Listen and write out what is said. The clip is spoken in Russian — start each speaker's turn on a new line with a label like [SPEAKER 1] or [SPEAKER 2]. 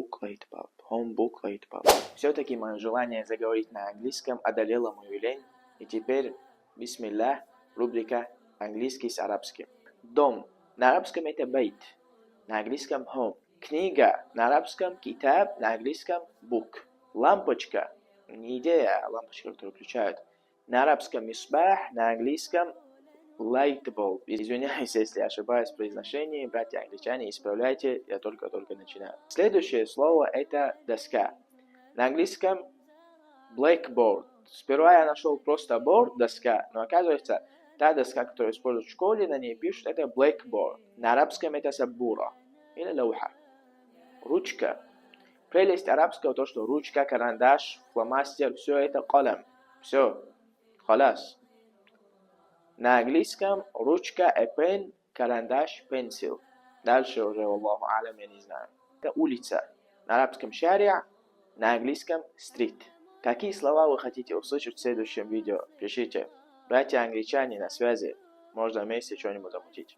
[SPEAKER 1] booklet pub. Home booklet pub. Все-таки мое желание заговорить на английском одолело мою лень. И теперь, бисмиллах, рубрика английский с арабским. Дом. На арабском это бейт. На английском home. Книга. На арабском китаб. На английском book. Лампочка. Не идея, а лампочка, которую включают. На арабском мисбах. На английском light bulb. Извиняюсь, если ошибаюсь в произношении. Братья англичане, исправляйте. Я только-только начинаю. Следующее слово это доска. На английском blackboard. Сперва я нашел просто board, доска, но оказывается, та доска, которую используют в школе, на ней пишут, это blackboard. На арабском это саббура или лауха. Ручка. Прелесть арабского то, что ручка, карандаш, фломастер, все это калам. Все. Халас. На английском ручка, a pen, карандаш, pencil. Дальше уже, Аллаху алям, я не знаю. Это улица. На арабском шария, на английском street. Какие слова вы хотите услышать в следующем видео? Пишите. Братья англичане на связи. Можно вместе что-нибудь замутить.